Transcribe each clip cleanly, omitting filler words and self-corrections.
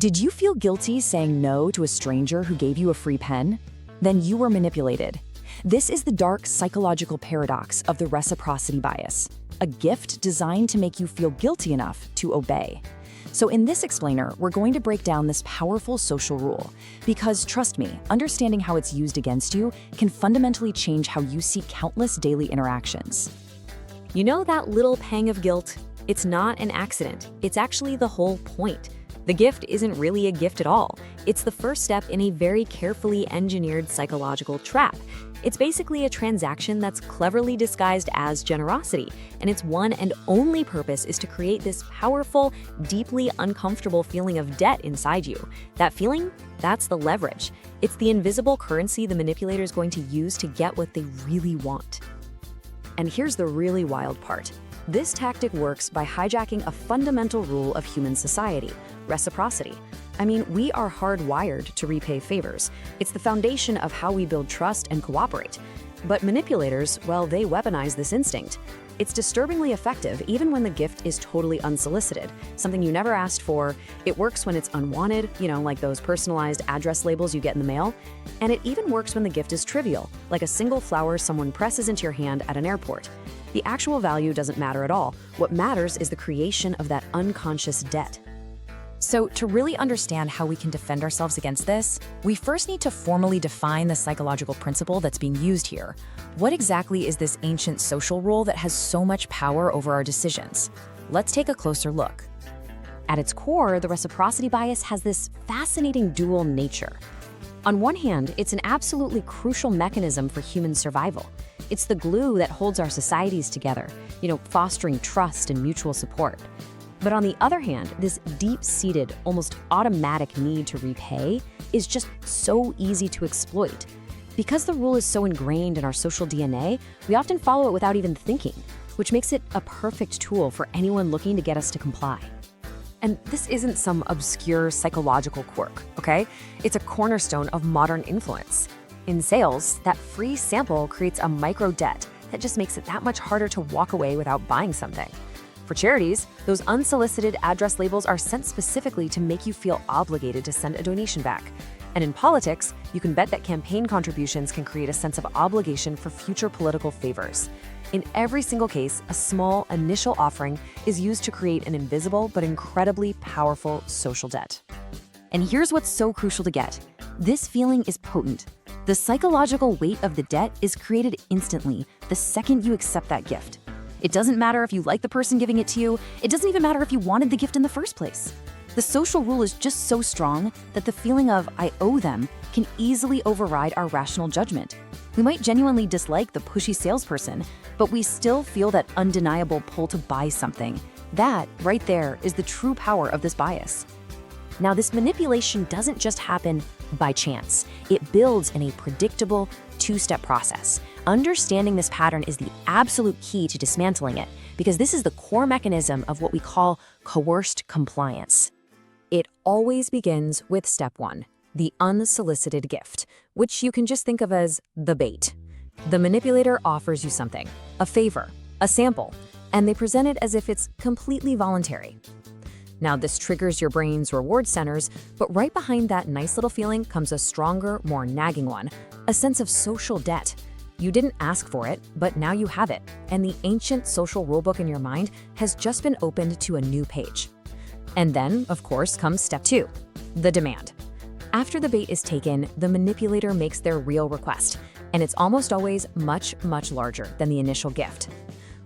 Did you feel guilty saying no to a stranger who gave you a free pen? Then you were manipulated. This is the dark psychological paradox of the reciprocity bias, a gift designed to make you feel guilty enough to obey. So in this explainer, we're going to break down this powerful social rule, because trust me, understanding how it's used against you can fundamentally change how you see countless daily interactions. You know that little pang of guilt? It's not an accident. It's actually the whole point. The gift isn't really a gift at all. It's the first step in a very carefully engineered psychological trap. It's basically a transaction that's cleverly disguised as generosity, and its one and only purpose is to create this powerful, deeply uncomfortable feeling of debt inside you. That feeling, that's the leverage. It's the invisible currency the manipulator is going to use to get what they really want. And here's the really wild part. This tactic works by hijacking a fundamental rule of human society: reciprocity. I mean, we are hardwired to repay favors. It's the foundation of how we build trust and cooperate. But manipulators, well, they weaponize this instinct. It's disturbingly effective even when the gift is totally unsolicited, something you never asked for. It works when it's unwanted, like those personalized address labels you get in the mail. And it even works when the gift is trivial, like a single flower someone presses into your hand at an airport. The actual value doesn't matter at all. What matters is the creation of that unconscious debt. So to really understand how we can defend ourselves against this, we first need to formally define the psychological principle that's being used here. What exactly is this ancient social rule that has so much power over our decisions? Let's take a closer look. At its core, the reciprocity bias has this fascinating dual nature. On one hand, it's an absolutely crucial mechanism for human survival. It's the glue that holds our societies together, fostering trust and mutual support. But on the other hand, this deep-seated, almost automatic need to repay is just so easy to exploit. Because the rule is so ingrained in our social DNA, we often follow it without even thinking, which makes it a perfect tool for anyone looking to get us to comply. And this isn't some obscure psychological quirk, okay? It's a cornerstone of modern influence. In sales, that free sample creates a micro-debt that just makes it that much harder to walk away without buying something. For charities, those unsolicited address labels are sent specifically to make you feel obligated to send a donation back. And in politics, you can bet that campaign contributions can create a sense of obligation for future political favors. In every single case, a small initial offering is used to create an invisible but incredibly powerful social debt. And here's what's so crucial to get. This feeling is potent. The psychological weight of the debt is created instantly the second you accept that gift. It doesn't matter if you like the person giving it to you. It doesn't even matter if you wanted the gift in the first place. The social rule is just so strong that the feeling of "I owe them" can easily override our rational judgment. We might genuinely dislike the pushy salesperson, but we still feel that undeniable pull to buy something. That, right there, is the true power of this bias. Now, this manipulation doesn't just happen by chance. It builds in a predictable, two-step process. Understanding this pattern is the absolute key to dismantling it, because this is the core mechanism of what we call coerced compliance. It always begins with step one, the unsolicited gift, which you can just think of as the bait. The manipulator offers you something, a favor, a sample, and they present it as if it's completely voluntary. Now, this triggers your brain's reward centers, but right behind that nice little feeling comes a stronger, more nagging one, a sense of social debt. You didn't ask for it, but now you have it, and the ancient social rulebook in your mind has just been opened to a new page. And then, of course, comes step two, the demand. After the bait is taken, the manipulator makes their real request, and it's almost always much, much larger than the initial gift.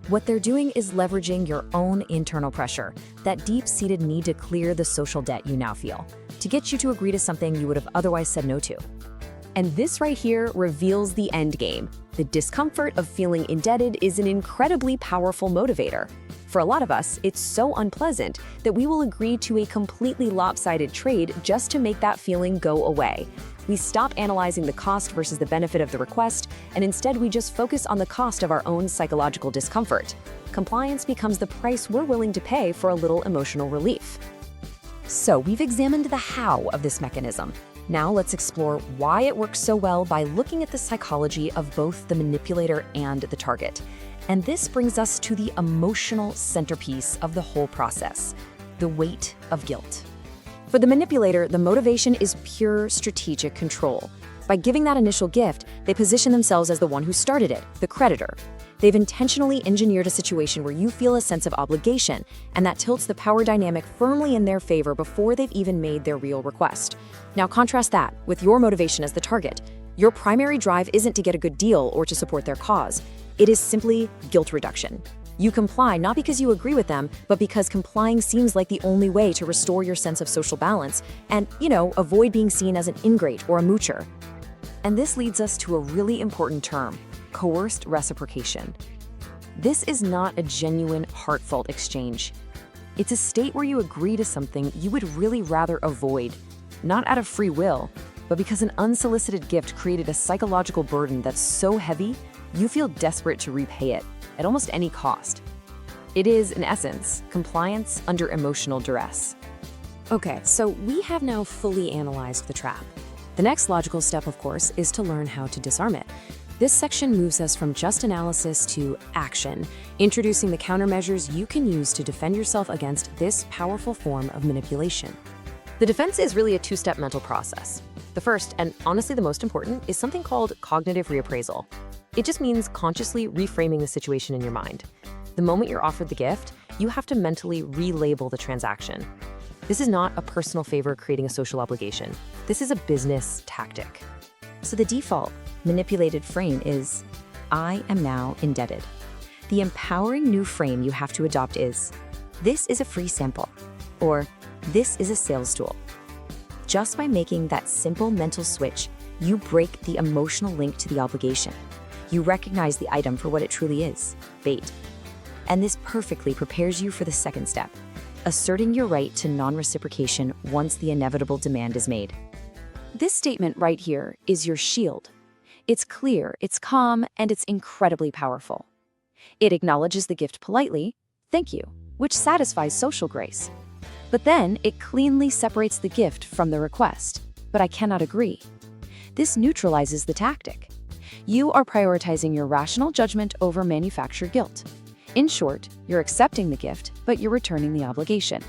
What they're doing is leveraging your own internal pressure, that deep-seated need to clear the social debt you now feel, to get you to agree to something you would have otherwise said no to. And this right here reveals the end game. The discomfort of feeling indebted is an incredibly powerful motivator. For a lot of us, it's so unpleasant that we will agree to a completely lopsided trade just to make that feeling go away. We stop analyzing the cost versus the benefit of the request, and instead we just focus on the cost of our own psychological discomfort. Compliance becomes the price we're willing to pay for a little emotional relief. So we've examined the how of this mechanism. Now let's explore why it works so well by looking at the psychology of both the manipulator and the target. And this brings us to the emotional centerpiece of the whole process, the weight of guilt. For the manipulator, the motivation is pure strategic control. By giving that initial gift, they position themselves as the one who started it, the creditor. They've intentionally engineered a situation where you feel a sense of obligation, and that tilts the power dynamic firmly in their favor before they've even made their real request. Now contrast that with your motivation as the target. Your primary drive isn't to get a good deal or to support their cause. It is simply guilt reduction. You comply not because you agree with them, but because complying seems like the only way to restore your sense of social balance and, avoid being seen as an ingrate or a moocher. And this leads us to a really important term: coerced reciprocation. This is not a genuine, heartfelt exchange. It's a state where you agree to something you would really rather avoid, not out of free will, but because an unsolicited gift created a psychological burden that's so heavy, you feel desperate to repay it at almost any cost. It is, in essence, compliance under emotional duress. Okay, so we have now fully analyzed the trap. The next logical step, of course, is to learn how to disarm it. This section moves us from just analysis to action, introducing the countermeasures you can use to defend yourself against this powerful form of manipulation. The defense is really a two-step mental process. The first, and honestly the most important, is something called cognitive reappraisal. It just means consciously reframing the situation in your mind. The moment you're offered the gift, you have to mentally relabel the transaction. This is not a personal favor creating a social obligation. This is a business tactic. So the default manipulated frame is, I am now indebted. The empowering new frame you have to adopt is, this is a free sample, or this is a sales tool. Just by making that simple mental switch, you break the emotional link to the obligation. You recognize the item for what it truly is, bait. And this perfectly prepares you for the second step, asserting your right to non-reciprocation once the inevitable demand is made. This statement right here is your shield. It's clear, it's calm, and it's incredibly powerful. It acknowledges the gift politely, thank you, which satisfies social grace. But then it cleanly separates the gift from the request, but I cannot agree. This neutralizes the tactic. You are prioritizing your rational judgment over manufactured guilt. In short, you're accepting the gift, but you're returning the obligation.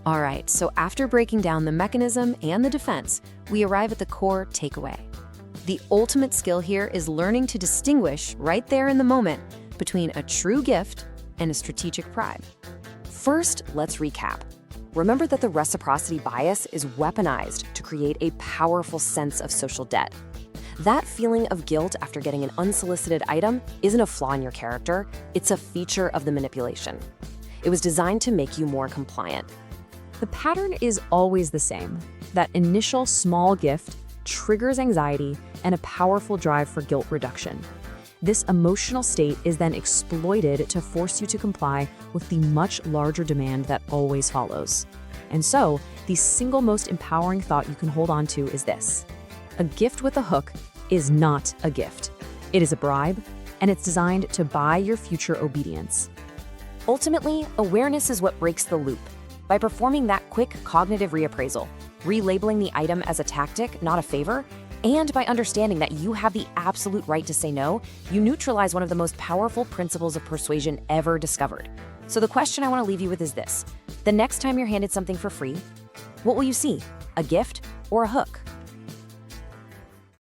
All right, so after breaking down the mechanism and the defense, we arrive at the core takeaway. The ultimate skill here is learning to distinguish right there in the moment between a true gift and a strategic bribe. First, let's recap. Remember that the reciprocity bias is weaponized to create a powerful sense of social debt. That feeling of guilt after getting an unsolicited item isn't a flaw in your character, it's a feature of the manipulation. It was designed to make you more compliant. The pattern is always the same. That initial small gift triggers anxiety and a powerful drive for guilt reduction. This emotional state is then exploited to force you to comply with the much larger demand that always follows. And so, the single most empowering thought you can hold on to is this: a gift with a hook is not a gift. It is a bribe, and it's designed to buy your future obedience. Ultimately, awareness is what breaks the loop. By performing that quick cognitive reappraisal, relabeling the item as a tactic, not a favor, and by understanding that you have the absolute right to say no, you neutralize one of the most powerful principles of persuasion ever discovered. So the question I want to leave you with is this: the next time you're handed something for free, what will you see? A gift or a hook?